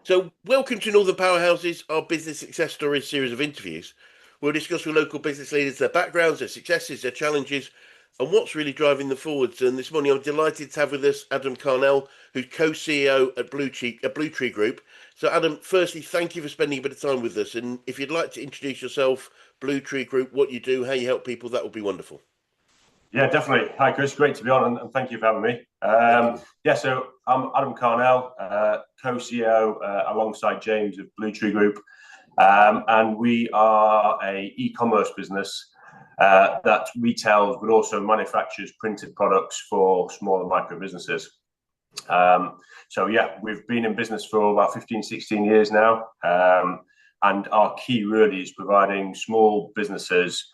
So, welcome to Northern Powerhouses, our business success stories series of interviews. We'll discuss with local business leaders their backgrounds, their successes, their challenges, and what's really driving them forwards. And this morning, I'm delighted to have with us Adam Carnell, who's co-CEO at Bluetree Group. So, Adam, firstly, thank you for spending a bit of time with us. And if you'd like to introduce yourself, Bluetree Group, what you do, how you help people, that would be wonderful. Yeah, definitely. Hi, Chris. Great to be on, and thank you for having me. Thank you. Yeah, so I'm Adam Carnell, co-CEO alongside James of Bluetree Group, and we are a e-commerce business that retails but also manufactures printed products for small and micro businesses. So yeah, we've been in business for about 15, 16 years now, and our key really is providing small businesses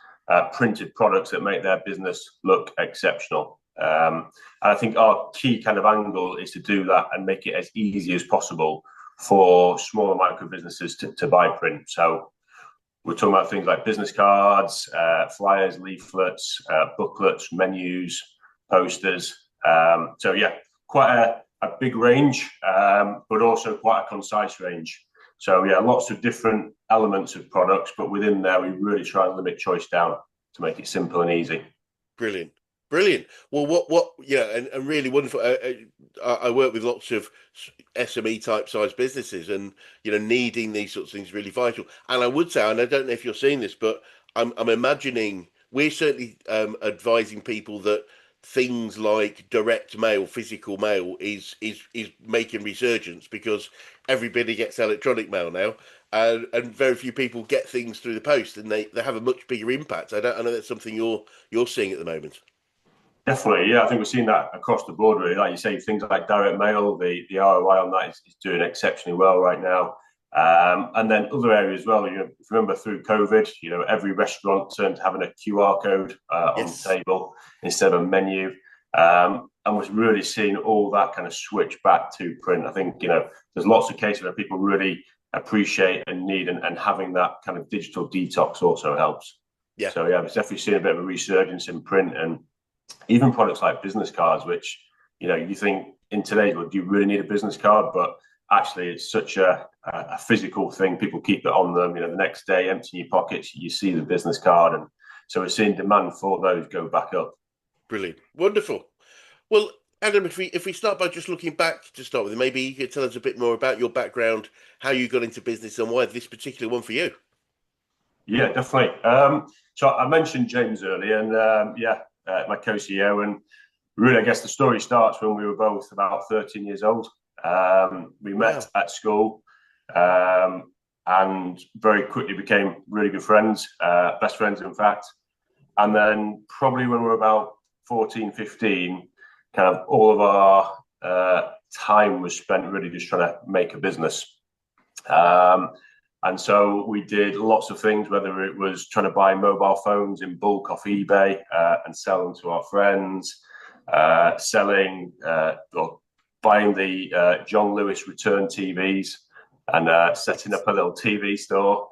printed products that make their business look exceptional. And I think our key kind of angle is to do that and make it as easy as possible for small and micro businesses to buy print. So we're talking about things like business cards, flyers, leaflets, booklets, menus, posters. So yeah, quite a big range, but also quite a concise range. So yeah, lots of different elements of products, but within there, we really try and limit choice down to make it simple and easy. Brilliant. Brilliant. Well, and really wonderful. I work with lots of SME type size businesses, and needing these sorts of things is really vital. And I would say, and I don't know if you're seeing this, but I'm imagining we're certainly advising people that things like direct mail, physical mail, is making resurgence because everybody gets electronic mail now, and very few people get things through the post, and they have a much bigger impact. I know that's something you're seeing at the moment. Definitely, yeah. I think we're seeing that across the board, really. Like you say, things like direct mail, the ROI on that is doing exceptionally well right now. And then other areas as well. If you remember through COVID, every restaurant turned to having a QR code on the Yes. table instead of a menu. And was really seeing all that kind of switch back to print. I think, there's lots of cases where people really appreciate and need, and having that kind of digital detox also helps. Yeah. So yeah, it's definitely seen a bit of a resurgence in print, and even products like business cards, which you think in today's world, do you really need a business card? But actually, it's such a physical thing. People keep it on them. The next day, empty your pockets, you see the business card, and so we're seeing demand for those go back up. Brilliant. Wonderful. Well, Adam, if we start by just looking back to start with, maybe you could tell us a bit more about your background, how you got into business, and why this particular one for you. Yeah, definitely. So I mentioned James earlier, and my co-CEO, and really, I guess the story starts when we were both about 13 years old. We met Wow. at school, and very quickly became really good friends, best friends, in fact. And then probably when we were about 14, 15, kind of all of our time was spent really just trying to make a business. And so we did lots of things, whether it was trying to buy mobile phones in bulk off eBay and sell them to our friends, selling or buying the John Lewis return TVs and setting up a little TV store.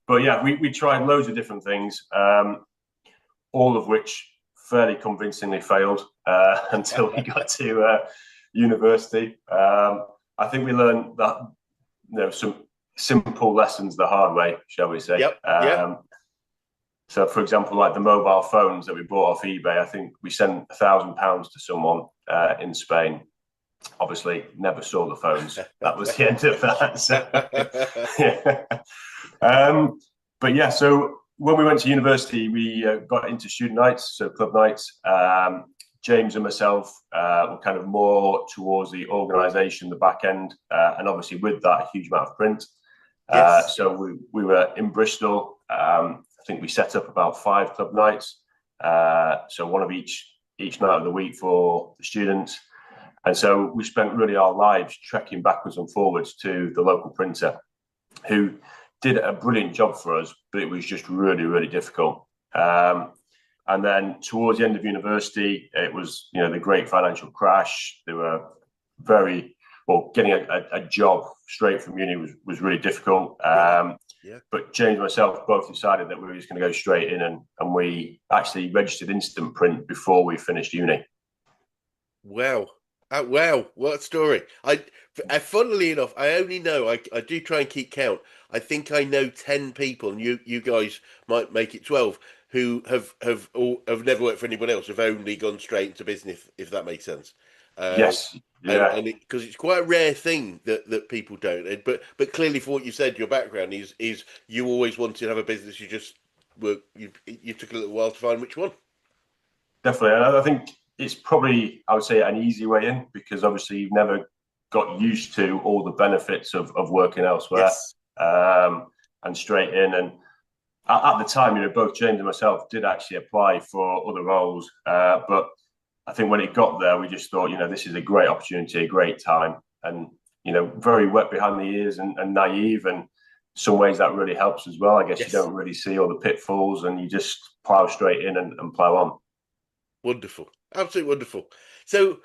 But yeah, we tried loads of different things, all of which fairly convincingly failed until we got to university. I think we learned that some simple lessons the hard way, shall we say. Yep. Yeah. So, for example, like the mobile phones that we bought off eBay, I think we sent £1,000 to someone in Spain. Obviously, never saw the phones. That was the end of that. So, yeah. But yeah, so when we went to university, we got into student nights, so club nights. James and myself were kind of more towards the organisation, the back end, and obviously with that, a huge amount of print. Yes. So we were in Bristol. I think we set up about 5 club nights, so one of each night of the week for the students. And so we spent really our lives trekking backwards and forwards to the local printer, who did a brilliant job for us, but it was just really, really difficult. And then towards the end of university, it was, the great financial crash. They were getting a job straight from uni was really difficult. Yeah. But James and myself both decided that we were just going to go straight in, and we actually registered instant print before we finished uni. Wow. Wow, what a story! Funnily enough, I only know I do try and keep count. I think I know 10 people, and you guys might make it 12 who have never worked for anyone else, have only gone straight into business, if that makes sense. Um, Yes, and yeah, because it's quite a rare thing that people don't. But clearly, for what you said, your background is you always wanted to have a business. You just were you took a little while to find which one. definitely. And I think it's probably, I would say, an easy way in because obviously you've never got used to all the benefits of working elsewhere, Yes. um, and straight in. And at the time, both James and myself did actually apply for other roles, but I think when it got there, we just thought, this is a great opportunity, a great time, and very wet behind the ears and naive, and some ways that really helps as well. I guess you Yes. don't really see all the pitfalls, and you just plow straight in and plow on. Wonderful, absolutely wonderful. So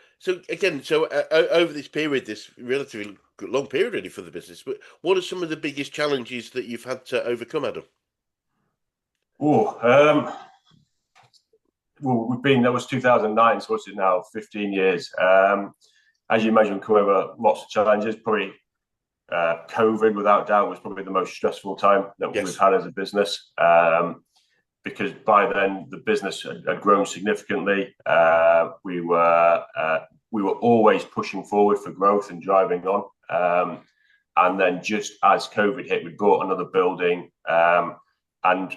again, over this period, this relatively long period really for the business, but what are some of the biggest challenges that you've had to overcome, Adam? Oh, well, that was 2009, so what's it now? 15 years. As you imagine, come over lots of challenges. Probably COVID, without doubt, was probably the most stressful time that we've Yes, had as a business. Because by then the business had grown significantly. We were always pushing forward for growth and driving on. And then just as COVID hit, we bought another building, and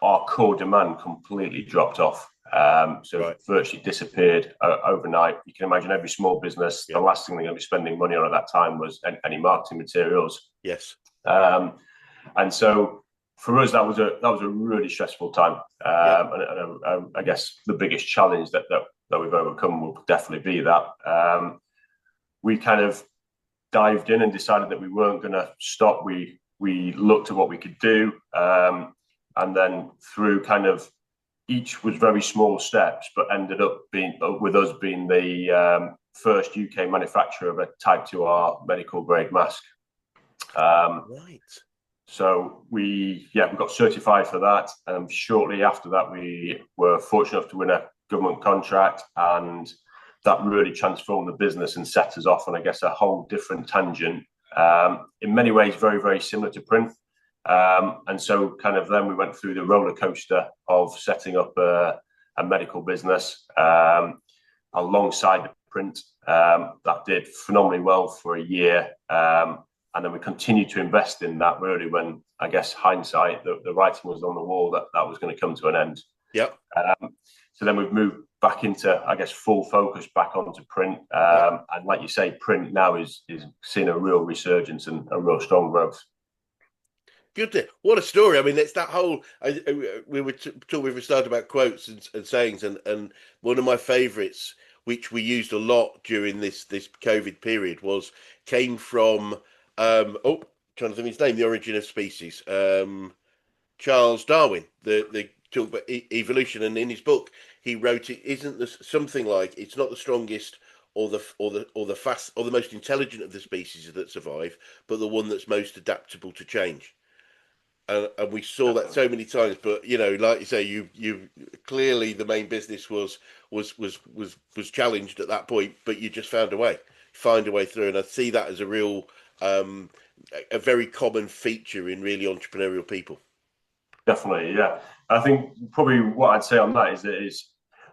our core demand completely dropped off. So right, virtually disappeared overnight. You can imagine every small business, the yeah, last thing they're going to be spending money on at that time was any marketing materials. yes, Um, and so for us, that was a really stressful time. yeah, And I guess the biggest challenge that we've overcome will definitely be that. We kind of dived in and decided that we weren't going to stop. We looked at what we could do, and then through kind of each was very small steps, but ended up being with us being the first UK manufacturer of a Type 2R medical grade mask. Um, right. so we got certified for that, and shortly after that, we were fortunate enough to win a government contract, and that really transformed the business and set us off on, I guess, a whole different tangent. In many ways, very very similar to print, and so kind of then we went through the roller coaster of setting up a medical business alongside the print. That did phenomenally well for a year. And then we continued to invest in that really when, I guess, hindsight, the writing was on the wall that that was going to come to an end. Yeah, So then we've moved back into, I guess, full focus back onto print. yeah. And like you say, print now is seeing a real resurgence and a real strong growth. Good. What a story. I mean, it's that whole. We were talking. We were starting about quotes and sayings, and one of my favourites, which we used a lot during this COVID period, came from trying to think of his name, The Origin of Species. Charles Darwin, the talk about evolution, and in his book he wrote it isn't this something like it's not the strongest or the fast or the most intelligent of the species that survive, but the one that's most adaptable to change. And we saw that Definitely. so many times. But like you say, you clearly the main business was challenged at that point, but you just found a way, find a way through. And I see that as a real a very common feature in really entrepreneurial people. Definitely, yeah. I think probably what I'd say on that is that is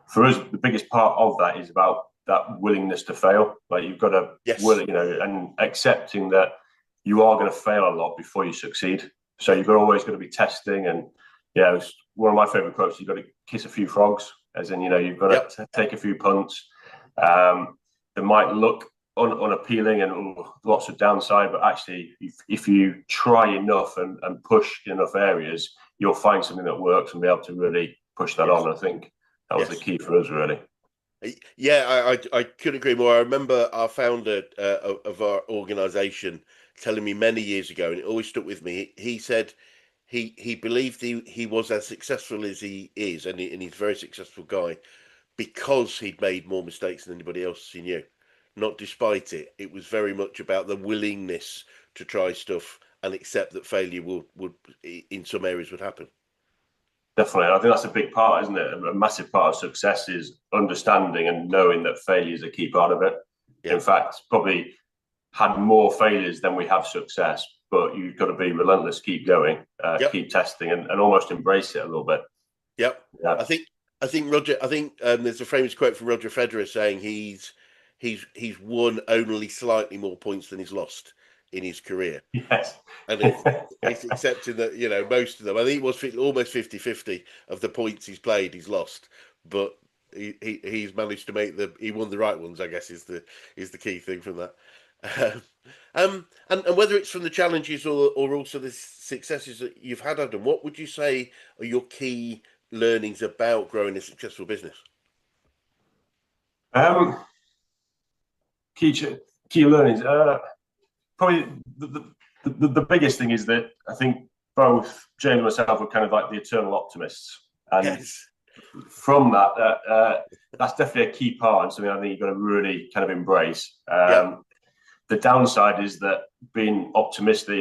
for us the biggest part of that is about that willingness to fail. Like you've got to Yes. will, and accepting that you are going to fail a lot before you succeed. So Yeah. you've got always got to be testing, and yeah, it's one of my favorite quotes. You've got to kiss a few frogs, as in you've got Yep. to take a few punts. That might look unappealing and lots of downside, but actually, if you try enough and push in enough areas, you'll find something that works and be able to really push that Yes. on. I think that was the Yes. key for us, really. Yeah, I couldn't agree more. I remember our founder of our organisation telling me many years ago, and it always stuck with me. He said he believed he was as successful as he is, and he's a very successful guy because he'd made more mistakes than anybody else he knew. Not despite it. It was very much about the willingness to try stuff and accept that failure would in some areas would happen. Definitely. I think that's a big part, isn't it? A massive part of success is understanding and knowing that failure is a key part of it. Yeah. In fact, probably had more failures than we have success, but you've got to be relentless, keep going, Yep. keep testing, and almost embrace it a little bit. Yep. Yeah. I think Roger. I think there's a famous quote from Roger Federer saying he's won only slightly more points than he's lost in his career. Yes. And it's accepting that, most of them, I think it was almost 50-50 of the points he's played, he's lost, but he's managed to he won the right ones, I guess, is the key thing from that. And whether it's from the challenges or also the successes that you've had, Adam, what would you say are your key learnings about growing a successful business? Um, key key learnings. Probably the biggest thing is that I think both James and myself are kind of like the eternal optimists, and Yes. from that, that's definitely a key part and something I think you've got to really kind of embrace. Yep. The downside is that being optimistic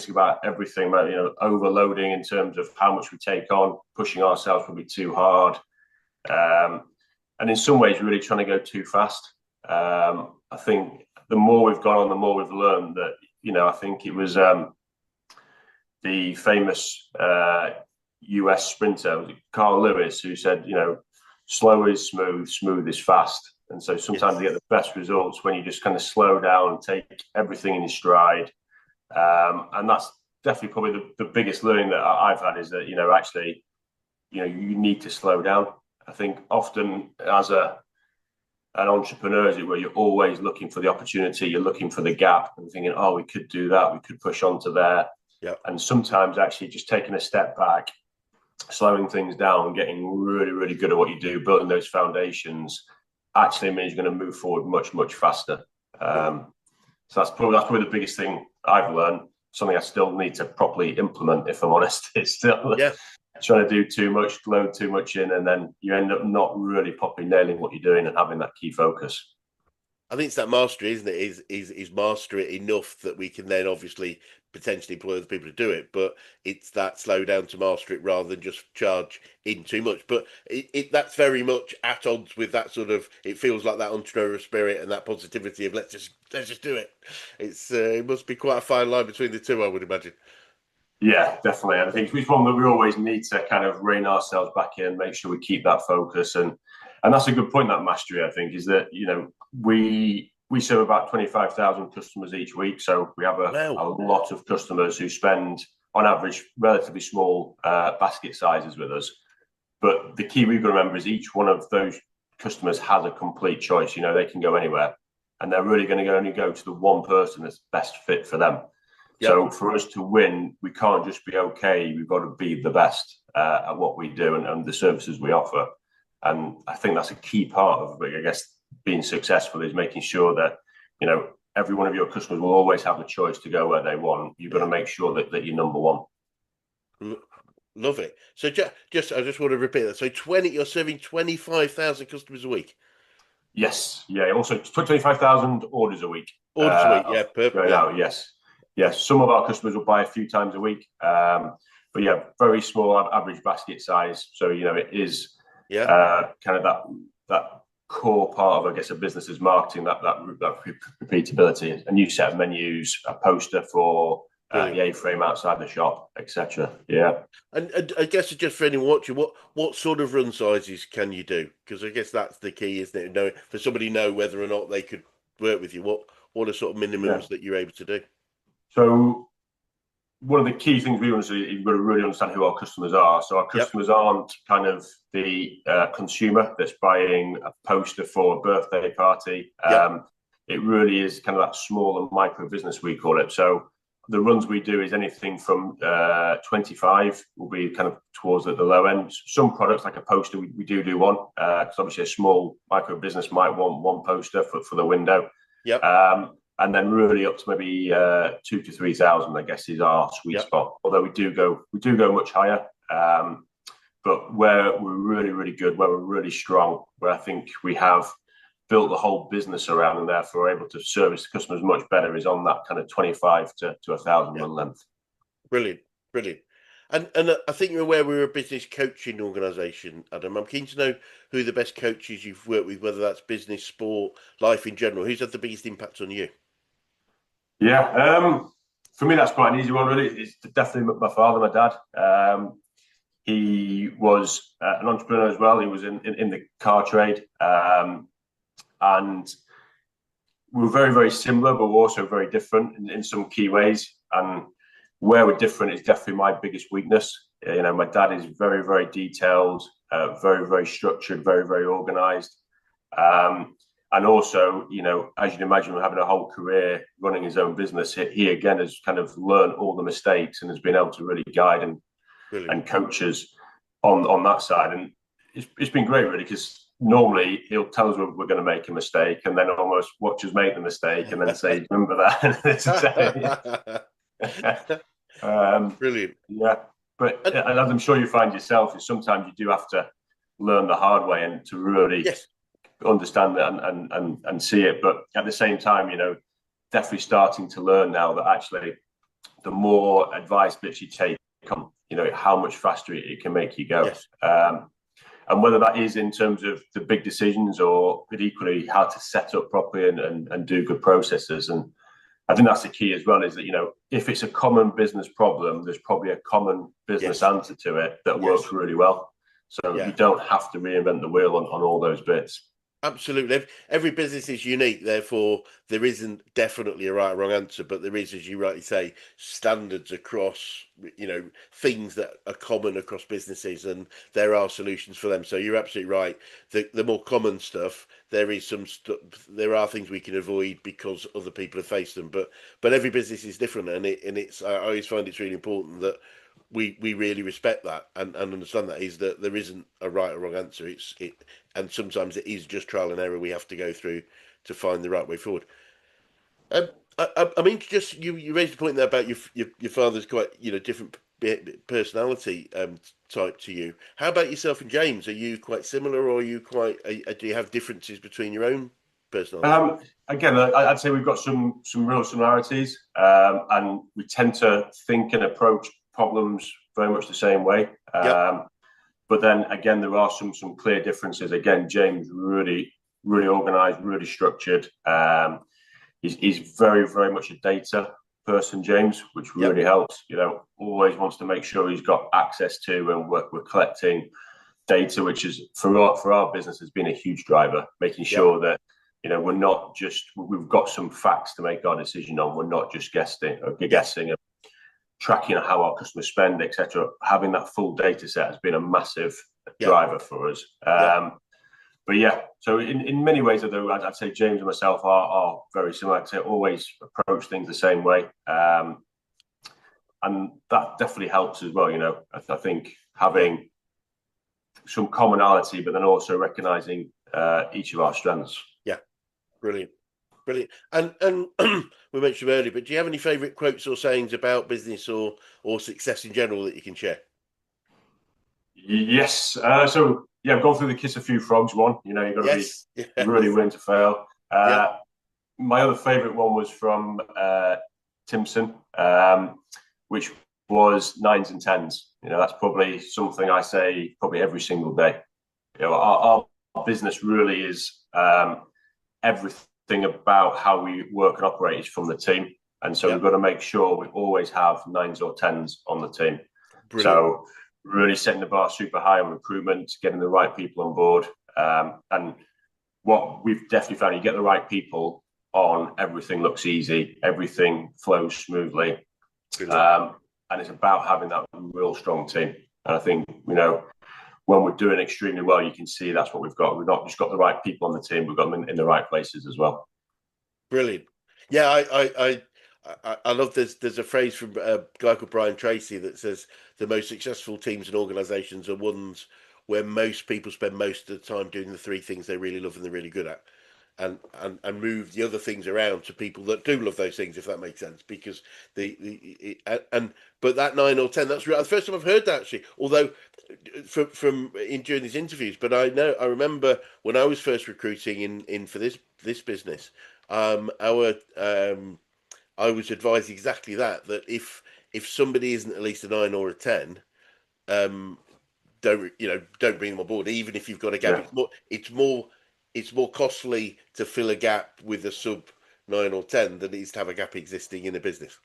about everything, overloading in terms of how much we take on, pushing ourselves probably too hard, and in some ways really trying to go too fast. I think the more we've gone on, the more we've learned that, I think it was the famous US sprinter, Carl Lewis, who said, slow is smooth, smooth is fast. And so sometimes Yes. you get the best results when you just kind of slow down and take everything in your stride. And that's definitely probably the biggest learning that I've had is that, actually, you need to slow down. I think often as an entrepreneur, is it where you're always looking for the opportunity, you're looking for the gap and thinking, oh, we could do that, we could push on to there. Yep. And sometimes actually just taking a step back, slowing things down, getting really, really good at what you do, building those foundations actually means you're going to move forward much, much faster. So that's probably the biggest thing I've learned. Something I still need to properly implement, if I'm honest. It's still trying to do too much, load too much in, and then you end up not really properly nailing what you're doing and having that key focus. I think it's that mastery, isn't it? Is master it enough that we can then obviously potentially employ other people to do it, but it's that slow down to master it rather than just charge in too much. But that's very much at odds with that sort of. It feels like that entrepreneurial spirit and that positivity of let's just do it. It must be quite a fine line between the two, I would imagine. Yeah, definitely. And I think it's one that we always need to kind of rein ourselves back in, make sure we keep that focus. And that's a good point, that mastery, I think, is that, we serve about 25,000 customers each week. So we have a lot of customers who spend, on average, relatively small basket sizes with us. But the key we've got to remember is each one of those customers has a complete choice. They can go anywhere, and they're really going to only go to the one person that's best fit for them. Yep. So for us to win, we can't just be okay. We've got to be the best at what we do and the services we offer. And I think that's a key part of, I guess, being successful is making sure that, every one of your customers will always have the choice to go where they want. You've got to make sure that you're number one. Love it. So I just want to repeat that. So you're serving 25,000 customers a week. Yes. Yeah. Also 25,000 orders a week. Orders a week. Yeah. Perfect. Yeah. Yes. Yes. Some of our customers will buy a few times a week. But yeah, very small average basket size. So, it is kind of that core part of, I guess, a business's marketing, that repeatability, a new set of menus, a poster for the A-frame outside the shop, etc. Yeah. And I guess just for anyone watching, what sort of run sizes can you do? Because I guess that's the key, isn't it? For somebody to know whether or not they could work with you. What are sort of minimums that you're able to do? So one of the key things we want to do is we've got to really understand who our customers are. So our customers aren't kind of the consumer that's buying a poster for a birthday party. It really is kind of that small and micro business, we call it. So the runs we do is anything from 25 will be kind of towards the low end. Some products like a poster, we do one, because obviously a small micro business might want one poster for the window. And then really up to maybe 2,000 to 3,000, I guess, is our sweet spot. Although we do go much higher. But where we're really, really good, where we're really strong, where I think we have built the whole business around and therefore able to service the customers much better is on that kind of 25 to 1,000 run length. Brilliant. And I think you're aware we're a business coaching organisation, Adam. I'm keen to know who the best coaches you've worked with, whether that's business, sport, life in general. Who's had the biggest impact on you? Yeah, for me that's quite an easy one. Really, it's definitely my father, my dad. He was an entrepreneur as well. He was in the car trade, and we were very, very similar, but we're also very different in some key ways. And where we're different is definitely my biggest weakness. You know, my dad is very, very detailed, very, very structured, very, very organized. And also, you know, as you'd imagine, having a whole career running his own business, he again has kind of learned all the mistakes and has been able to really guide Brilliant. and coach us on that side. And it's been great, really, because normally he'll tell us we're going to make a mistake and then almost watch us make the mistake and then say, remember that. Brilliant. Yeah. But And as I'm sure you find yourself, is sometimes you do have to learn the hard way and to really yes, understand it and see it. But at the same time, you know, definitely starting to learn now that actually the more advice bits you take on, you know, how much faster it can make you go. yes, And whether that is in terms of the big decisions or but equally how to set up properly and do good processes. And I think that's the key as well, is that, you know, if it's a common business problem, there's probably a common business yes, answer to it that yes. works really well. So you Yeah. don't have to reinvent the wheel on all those bits. Absolutely. Every business is unique, therefore there isn't definitely a right or wrong answer, but there is, as you rightly say, standards across, you know, things that are common across businesses, and there are solutions for them. So you're absolutely right. The more common stuff, there is there are things we can avoid because other people have faced them, but every business is different, and it's I always find it's really important that we really respect that and understand that is that there isn't a right or wrong answer. And sometimes it is just trial and error we have to go through to find the right way forward. Um, I mean, just you raised a point there about your father's quite, you know, different personality type to you. How about yourself and James? Are you quite similar, or are you quite? Do you have differences between your own personality? Again, I'd say we've got some real similarities, and we tend to think and approach problems very much the same way. Yep. But then again, there are some clear differences. Again, James really organised, really structured. He's very very much a data person, James, which Yep. really helps. You know, always wants to make sure he's got access to, and we're collecting data, which is for our business has been a huge driver, making Yep. sure that, you know, we've got some facts to make our decision on. We're not just Yes. guessing and tracking how our customers spend, etc. Having that full data set has been a massive Yep. driver for us. Yep. But yeah, so in many ways, although I'd say James and myself are very similar, I'd say always approach things the same way. And that definitely helps as well. You know, I think Yeah. having some commonality, but then also recognizing each of our strengths. Yeah. Brilliant. Brilliant. And we mentioned earlier, but do you have any favourite quotes or sayings about business or success in general that you can share? Yes. So yeah, I've gone through the kiss a few frogs one. You know, you've got to be Yes. really Yes. willing to fail. Yeah. My other favourite one was from Timson, which was nines and tens. You know, that's probably something I say probably every single day. You know, our business really is everything about how we work and operate is from the team. And so Yeah. we've got to make sure we always have nines or tens on the team. Brilliant. So really setting the bar super high on recruitment, getting the right people on board. And what we've definitely found, you get the right people on, everything looks easy, everything flows smoothly. Brilliant. And it's about having that real strong team. And I think, you know, when we're doing extremely well, you can see that's what we've got. We've not just got the right people on the team, we've got them in the right places as well. Brilliant. Yeah, I love there's a phrase from a guy called Brian Tracy that says the most successful teams and organisations are ones where most people spend most of the time doing the three things they really love and they're really good at. And move the other things around to people that do love those things, if that makes sense. Because but that 9 or 10, that's the first time I've heard that actually. Although from in during these interviews, but I remember when I was first recruiting in for this business, our I was advised exactly that if if somebody isn't at least a 9 or a 10, um, don't bring them on board. Even if you've got a gap, Yeah, it's more costly to fill a gap with a sub 9 or 10 than it is to have a gap existing in a business.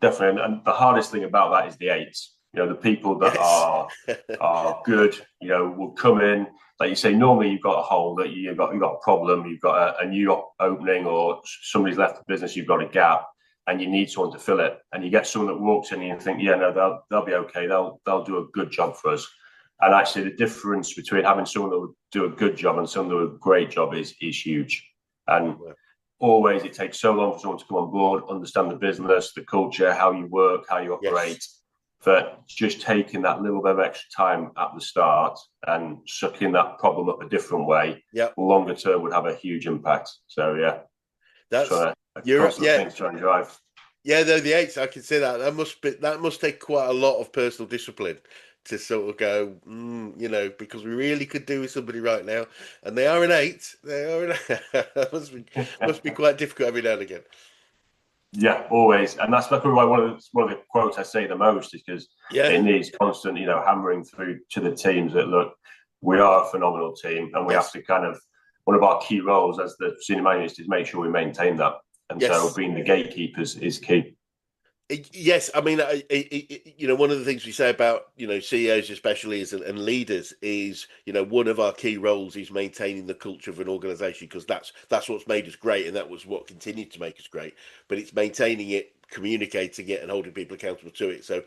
definitely. And the hardest thing about that is the eights. The people that Yes. are good, will come in. Like you say, normally you've got a hole, that you've got a problem, you've got a new opening, or somebody's left the business, you've got a gap, and you need someone to fill it. And you get someone that walks in and you think, yeah, no, they'll be okay. They'll do a good job for us. And actually, the difference between having someone that will do a good job and someone that will do a great job is huge. And always, it takes so long for someone to come on board, understand the business, the culture, how you work, how you operate. Yes. That just taking that little bit of extra time at the start and sucking that problem up a different way, longer term would have a huge impact. So yeah, that's a you're constant thing to try and drive. Yeah, the eights, I can see that. That must take quite a lot of personal discipline to sort of go, because we really could do with somebody right now, and they are an eight. They are that must be quite difficult every now and again. Yeah, always, and that's probably why one of the quotes I say the most is because it needs constant, hammering through to the teams that look, we are a phenomenal team, and we have to kind of, one of our key roles as the senior managers is make sure we maintain that, and so being the gatekeepers is key. Yes, I mean, one of the things we say about CEOs especially and leaders is one of our key roles is maintaining the culture of an organisation, because that's what's made us great, and that was what continued to make us great. But it's maintaining it, communicating it, and holding people accountable to it. So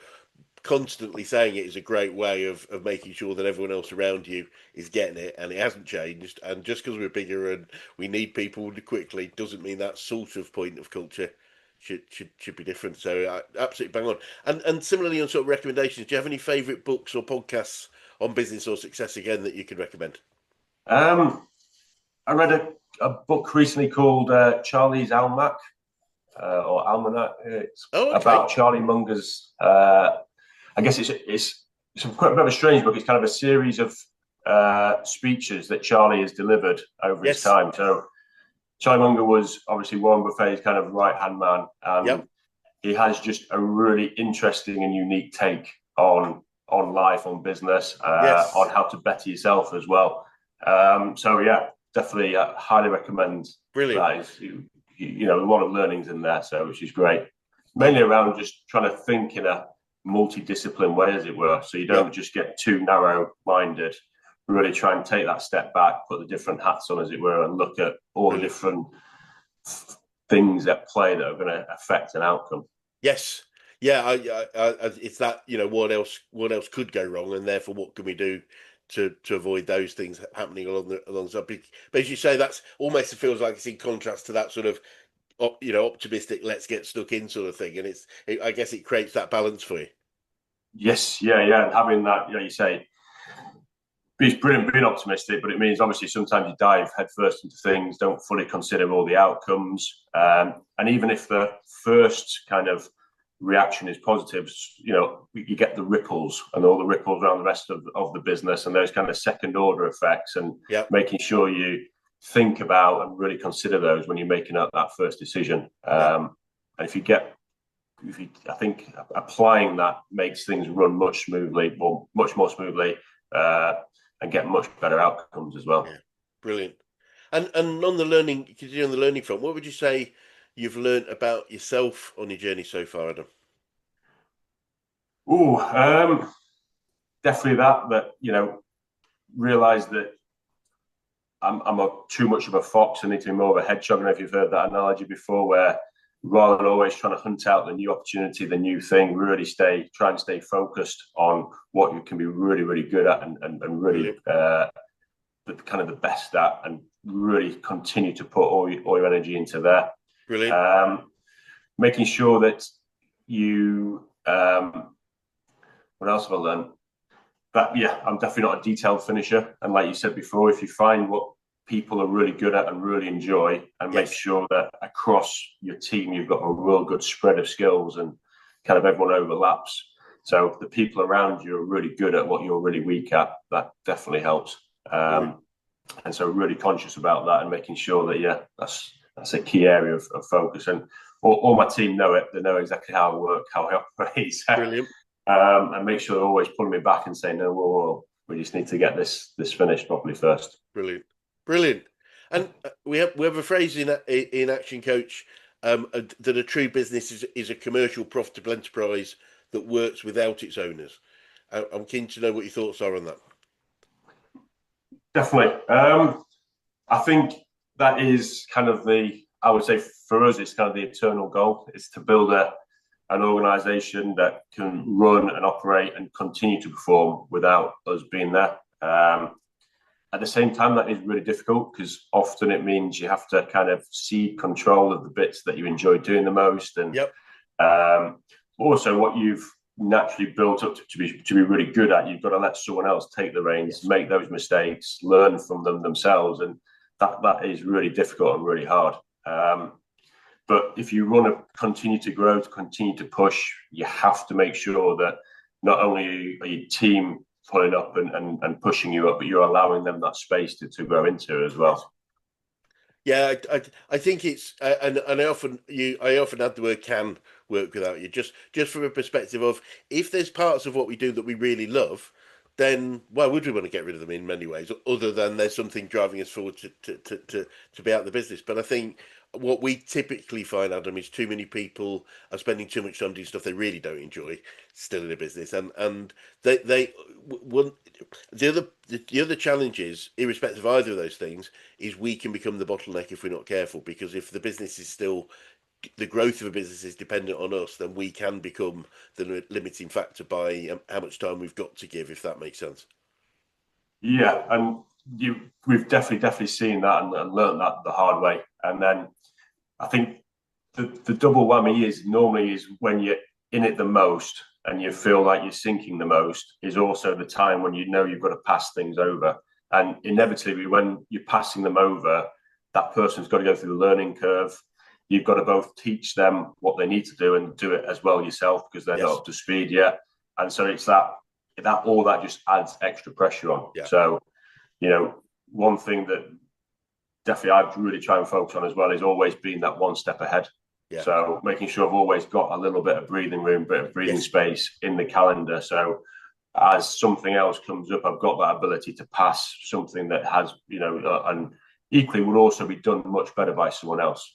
constantly saying it is a great way of making sure that everyone else around you is getting it, and it hasn't changed. And just because we're bigger and we need people quickly doesn't mean that sort of point of culture should be different. So absolutely bang on. And similarly on sort of recommendations, do you have any favourite books or podcasts on business or success again that you could recommend? I read a book recently called Charlie's Almanac, or Almanac. It's about Charlie Munger's. I guess it's quite a bit of a strange book. It's kind of a series of speeches that Charlie has delivered over his time. So Charlie Munger was obviously Warren Buffett's kind of right-hand man, and he has just a really interesting and unique take on life, on business, on how to better yourself as well. So yeah, definitely highly recommend. Brilliant. That is, a lot of learnings in there, so which is great. Mainly around just trying to think in a multidiscipline way, as it were, so you don't just get too narrow-minded. Really try and take that step back, put the different hats on, as it were, and look at all the different things at play that are going to affect an outcome. Yes, yeah, it's that what else could go wrong, and therefore what can we do to avoid those things happening alongside. But as you say, that's almost, it feels like it's in contrast to that sort of optimistic, let's get stuck in sort of thing, and I guess it creates that balance for you. Yes, yeah, and having that, you say. It's brilliant being optimistic, but it means obviously sometimes you dive headfirst into things, don't fully consider all the outcomes. And even if the first kind of reaction is positive, you get the ripples and all the ripples around the rest of the business, and those kind of second order effects, and making sure you think about and really consider those when you're making that first decision. And I think applying that makes things run much more smoothly. And get much better outcomes as well. Yeah, brilliant. And on the learning front, what would you say you've learned about yourself on your journey so far, Adam? Definitely that realise that I'm too much of a fox and need to be more of a hedgehog. I don't know if you've heard that analogy before, where rather than always trying to hunt out the new opportunity, the new thing, really try and stay focused on what you can be really, really good at and really kind of the best at, and really continue to put all your energy into there. Brilliant. Making sure that you, what else have I learned? But yeah, I'm definitely not a detailed finisher. And like you said before, if you find what people are really good at and really enjoy, and make sure that across your team you've got a real good spread of skills and kind of everyone overlaps, so the people around you are really good at what you're really weak at, that definitely helps. And so really conscious about that and making sure that that's that's a key area of focus. And all my team know it. They know exactly how I work, how I operate. Brilliant. And make sure they're always pulling me back and saying, no, whoa, we just need to get this finished properly first. Brilliant. Brilliant. And we have a phrase in Action Coach, that a true business is a commercial, profitable enterprise that works without its owners. I'm keen to know what your thoughts are on that. Definitely. I think that is kind of I would say for us, it's kind of the eternal goal, is to build an organization that can run and operate and continue to perform without us being there. At the same time, that is really difficult, because often it means you have to kind of cede control of the bits that you enjoy doing the most. And Yep. Also what you've naturally built up to be really good at, you've got to let someone else take the reins, make those mistakes, learn from them themselves. And that is really difficult and really hard. But if you want to continue to grow, to continue to push, you have to make sure that not only are your team pulling up and pushing you up, but you're allowing them that space to grow into as well. Yeah, I think it's and I often add the word "can" work without you, just from a perspective of, if there's parts of what we do that we really love, then why would we want to get rid of them in many ways, other than there's something driving us forward to be out of the business. But I think what we typically find, Adam, is too many people are spending too much time doing stuff they really don't enjoy still in a business, and they one the other challenge is, irrespective of either of those things, is we can become the bottleneck if we're not careful. Because if the business is still, the growth of a business is dependent on us, then we can become the limiting factor by how much time we've got to give, if that makes sense. Yeah, and we've definitely seen that and learned that the hard way. And then I think the double whammy is when you're in it the most and you feel like you're sinking the most, is also the time when you know you've got to pass things over. And inevitably, when you're passing them over, that person's got to go through the learning curve. You've got to both teach them what they need to do and do it as well yourself, because they're not up to speed yet. And so it's that all that just adds extra pressure on. Yeah. So, one thing that definitely I really try and focus on as well is always being that one step ahead. Yeah. So making sure I've always got a little bit of breathing room, bit of breathing space in the calendar. So as something else comes up, I've got that ability to pass something that has, and equally would also be done much better by someone else.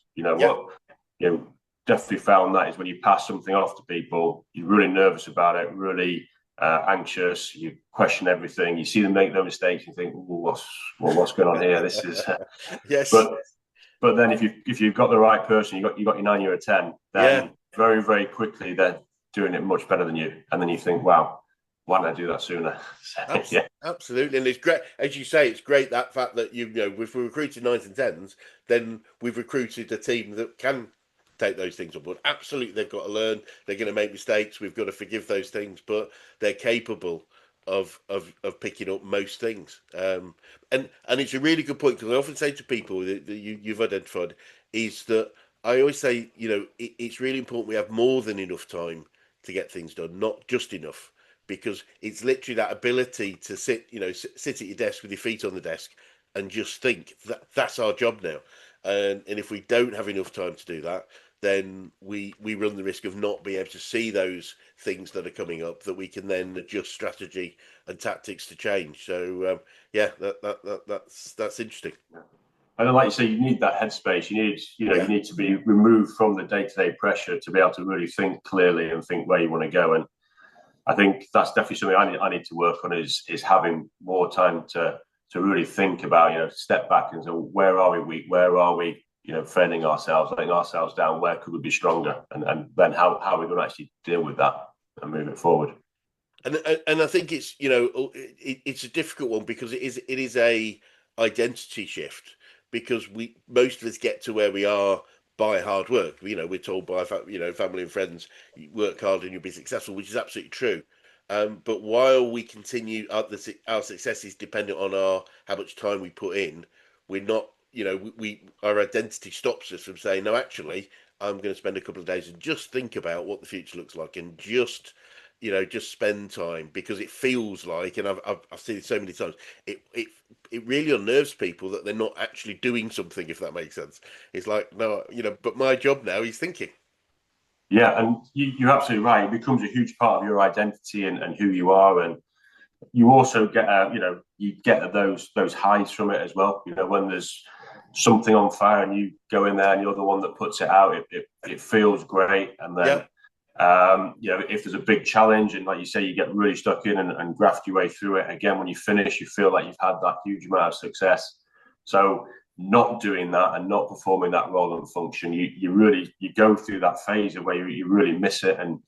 Definitely found that is when you pass something off to people, you're really nervous about it, really anxious, you question everything, you see them make their mistakes, you think, what's going on here? This is yes. But then if you've got the right person, you got your 9, you're a 10, then very, very quickly they're doing it much better than you. And then you think, wow, why didn't I do that sooner? Absolutely. And it's great, as you say, it's great that fact that if we're recruiting 9s and 10s, then we've recruited a team that can take those things on board. Absolutely, they've got to learn, they're going to make mistakes, we've got to forgive those things, but they're capable of picking up most things. And it's a really good point, because I often say to people that you've identified, is that I always say, it's really important we have more than enough time to get things done, not just enough, because it's literally that ability to sit at your desk with your feet on the desk and just think. That's our job now. And if we don't have enough time to do that, then we run the risk of not being able to see those things that are coming up, that we can then adjust strategy and tactics to change. So that's interesting. And then, like you say, you need that headspace. You need to be removed from the day-to-day pressure to be able to really think clearly and think where you want to go. And I think that's definitely something I need to work on, is having more time to really think about, step back and say, where are we weak? Where are we, failing ourselves, letting ourselves down? Where could we be stronger? And then how are we going to actually deal with that and move it forward? And I think it's it's a difficult one, because it is a identity shift, because most of us get to where we are by hard work. We're told by family and friends, you work hard and you'll be successful, which is absolutely true. But while we continue, our success is dependent on how much time we put in. We're not, our identity stops us from saying, no, actually, I'm going to spend a couple of days and just think about what the future looks like, and just just spend time, because it feels like, and I've seen it so many times, it really unnerves people that they're not actually doing something, if that makes sense. It's like, no, but my job now is thinking. Yeah, and you're absolutely right. It becomes a huge part of your identity and who you are, and you also get you get those highs from it as well. When there's something on fire and you go in there and you're the one that puts it out, it feels great. And then Yeah. if there's a big challenge and, like you say, you get really stuck in and graft your way through it, again, when you finish, you feel like you've had that huge amount of success. So not doing that and not performing that role and function, you go through that phase of where you really miss it, and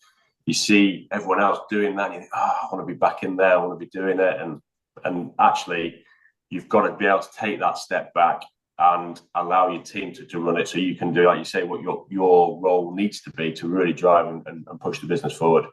you see everyone else doing that and you think, I want to be back in there, I want to be doing it. And actually, you've got to be able to take that step back and allow your team to run it, so you can do, like you say, what your role needs to be to really drive and push the business forward.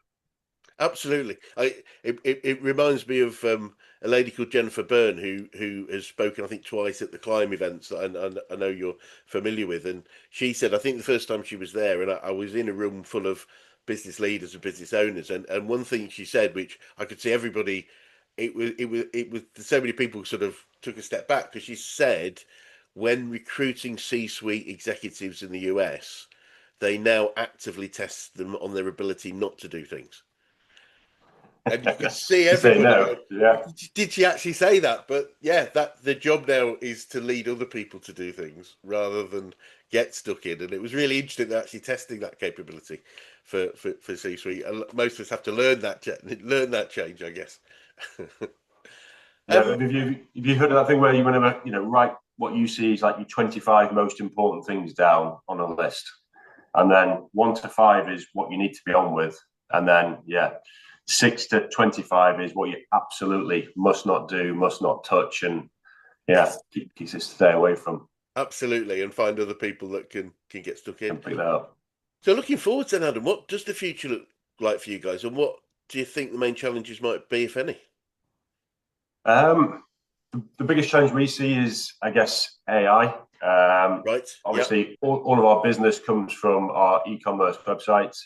Absolutely. It reminds me of a lady called Jennifer Byrne, who has spoken, I think, twice at the Climb events that I know you're familiar with. And she said, I think the first time she was there, and I was in a room full of business leaders and business owners, and one thing she said, which I could see everybody, it was so many people sort of took a step back, because she said, when recruiting C-suite executives in the US, they now actively test them on their ability not to do things. And you could see To say everybody no, going, yeah. did she actually say that? But yeah, that the job now is to lead other people to do things rather than get stuck in. And it was really interesting that actually testing that capability for C-suite. And most of us have to learn that change, I guess. Yeah, but have you heard of that thing where you whenever write what you see is like your 25 most important things down on a list, and then 1 to 5 is what you need to be on with, and then 6 to 25 is what you absolutely must not do, must not touch, and Yes, keep it to stay away from absolutely, and find other people that can get stuck in. and pick that up. So looking forward then, Adam, what does the future look like for you guys, and what do you think the main challenges might be, if any? The biggest challenge we see is, I guess, AI. Right. Yeah. Obviously, all of our business comes from our e-commerce website,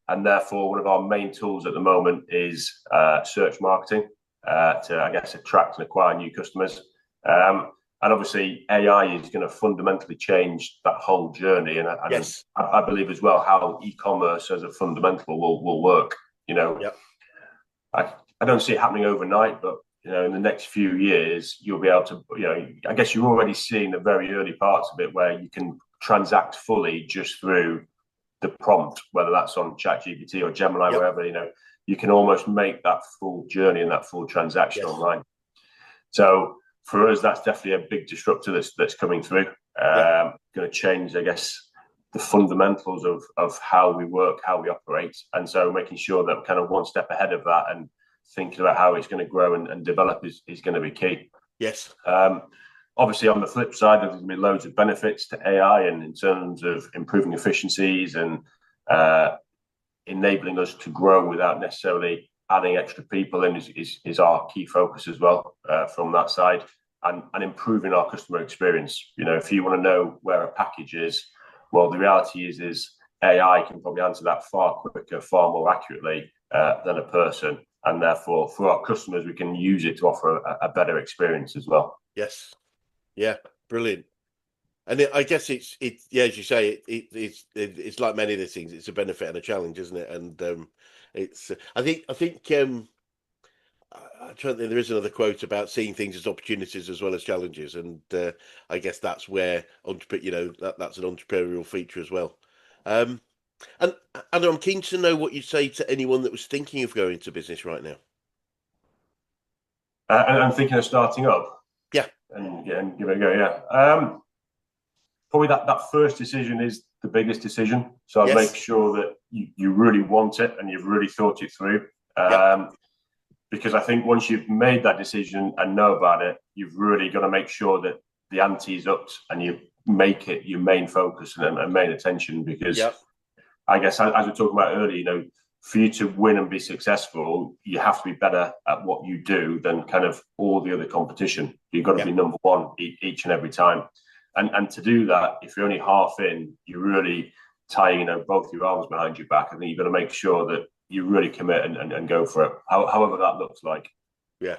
and therefore one of our main tools at the moment is search marketing to, I guess, attract and acquire new customers. And obviously, AI is going to fundamentally change that whole journey, and Yes. I believe as well how e-commerce as a fundamental will work. Yep. I don't see it happening overnight, but in the next few years, you'll be able to, I guess you're already seeing the very early parts of it where you can transact fully just through the prompt, whether that's on ChatGPT or Gemini, Yep. wherever, you can almost make that full journey and that full transaction Yes. online. So for us, that's definitely a big disruptor that's coming through. Yep. Going to change, I guess, the fundamentals of how we work, how we operate. And so making sure that we're kind of one step ahead of that and thinking about how it's going to grow and develop is going to be key. Yes. Obviously, on the flip side, there's going to be loads of benefits to AI, and in terms of improving efficiencies and enabling us to grow without necessarily adding extra people in is our key focus as well from that side, and improving our customer experience. If you want to know where a package is, well, the reality is AI can probably answer that far quicker, far more accurately than a person. And therefore, for our customers, we can use it to offer a better experience as well. Yes. Yeah. Brilliant. And I guess it's as you say, it's like many of these things. It's a benefit and a challenge, isn't it? And it's I think I'm trying to think, there is another quote about seeing things as opportunities as well as challenges, and I guess that's where that's an entrepreneurial feature as well. Um, and I'm keen to know what you'd say to anyone that was thinking of going into business right now. And I'm thinking of starting up Yeah. and give it a go. Probably that first decision is the biggest decision. So I'd make Yes. sure that you really want it and you've really thought it through. Yep. Because I think once you've made that decision and know about it, you've really got to make sure that the ante's upped and you make it your main focus and main attention. Because Yep. I guess, as we were talking about earlier, for you to win and be successful, you have to be better at what you do than kind of all the other competition. You've got to be number one each and every time. And to do that, if you're only half in, you're really tying, both your arms behind your back. I think you've got to make sure that you really commit and go for it, however that looks like. Yeah,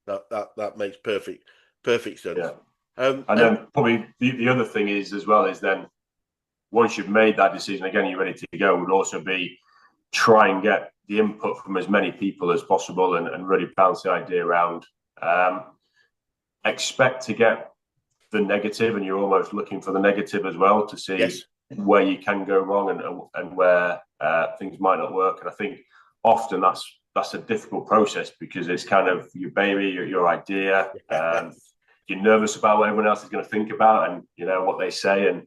that makes perfect sense. Yeah. And then probably the other thing is as well is then once you've made that decision, again, you're ready to go, would also be try and get the input from as many people as possible and really bounce the idea around. Expect to get the negative, and you're almost looking for the negative as well to see yes, where you can go wrong and where things might not work. And I think often that's a difficult process because it's kind of your baby, your idea. You're nervous about what everyone else is going to think about and what they say. And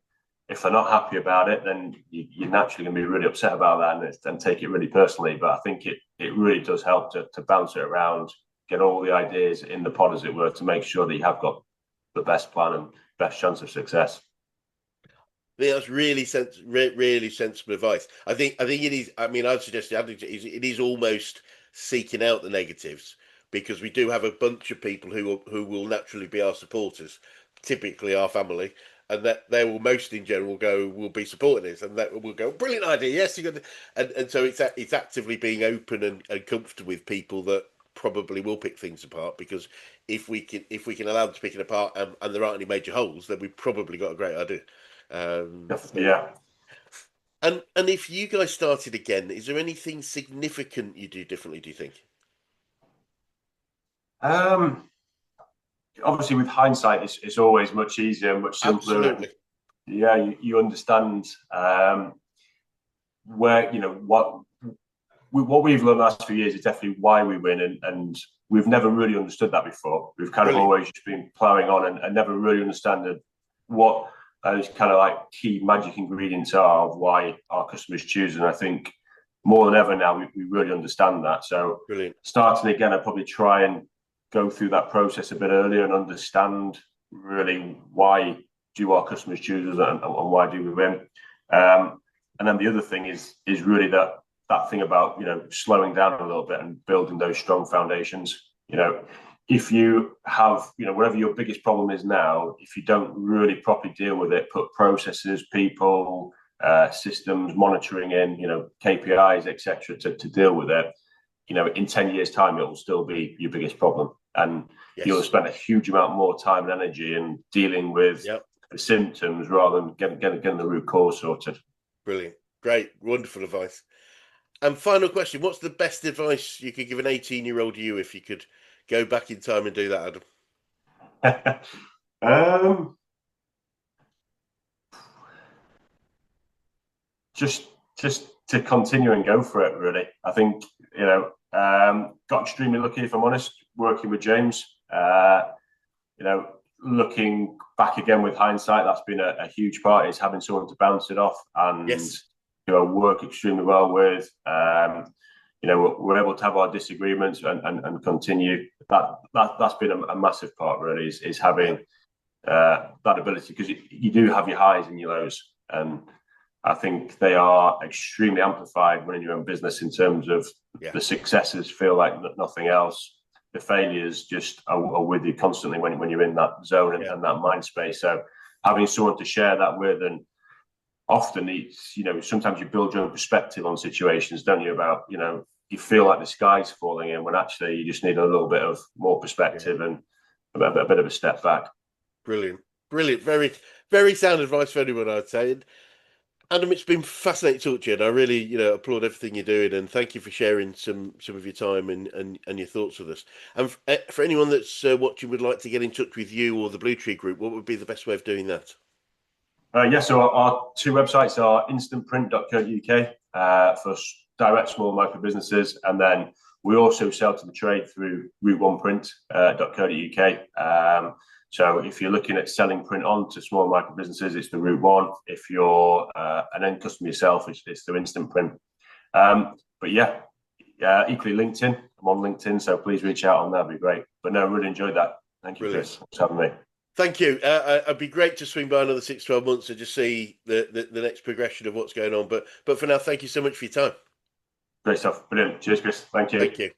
if they're not happy about it, then you're naturally going to be really upset about that and take it really personally. But I think it really does help to bounce it around, get all the ideas in the pod, as it were, to make sure that you have got the best plan and best chance of success. Yeah, that's really really sensible advice. I think it is. I mean, I'd suggest it is almost seeking out the negatives, because we do have a bunch of people who will naturally be our supporters, typically our family, and that they will most in general will be supporting us, and that will go, brilliant idea, yes, you got, and so it's actively being open and comfortable with people that probably will pick things apart, because if we can allow them to pick it apart and there aren't any major holes, then we've probably got a great idea. Yeah. And if you guys started again, is there anything significant you do differently, do you think? Obviously, with hindsight, it's always much easier and much simpler. Absolutely. Yeah, you understand where what we've learned the last few years is definitely why we win, and we've never really understood that before. We've kind of always just been ploughing on and never really understood what those kind of like key magic ingredients are of why our customers choose. And I think more than ever now, we really understand that. So Brilliant. starting again, I'd probably try and go through that process a bit earlier and understand really why do our customers choose us and why do we win. And then the other thing is really that thing about slowing down a little bit and building those strong foundations. If you have whatever your biggest problem is now, if you don't really properly deal with it, put processes, people, systems, monitoring in, KPIs, etc., to deal with it, in 10 years' time, it will still be your biggest problem. And you'll spend a huge amount more time and energy in dealing with the symptoms rather than getting the root cause sorted. Brilliant. Great. Wonderful advice. And final question, what's the best advice you could give an 18-year-old you if you could go back in time and do that, Adam? Just to continue and go for it, really. I think, got extremely lucky, if I'm honest, working with James. Looking back again with hindsight, that's been a huge part, is having someone to bounce it off and work extremely well with. We're able to have our disagreements and continue. That's been a massive part, really, is having that ability, because you do have your highs and your lows, and I think they are extremely amplified when in your own business in terms of the successes feel like nothing else. The failures just are with you constantly when you're in that zone and that mind space. So having someone to share that with, and often it's, sometimes you build your own perspective on situations, don't you, about, you feel like the sky's falling in when actually you just need a little bit of more perspective and a bit of a step back. Brilliant. Very, very sound advice for anyone, I'd say. And Adam, it's been fascinating to talk to you, and I really, applaud everything you're doing, and thank you for sharing some of your time and your thoughts with us. And for anyone that's watching would like to get in touch with you or the Bluetree Group, what would be the best way of doing that? So our two websites are instantprint.co.uk for direct small micro businesses, and then we also sell to the trade through route1print.co.uk. So if you're looking at selling print on to small micro businesses, it's the Route 1. If you're an end customer yourself, it's through Instant Print. But equally LinkedIn. I'm on LinkedIn, so please reach out on that. It'd be great. But no, really enjoyed that. Thank you, Chris, for having me. Thank you. It'd be great to swing by another 6-12 months and just see the next progression of what's going on. But for now, thank you so much for your time. Great stuff. Brilliant. Cheers, Chris. Thank you. Thank you.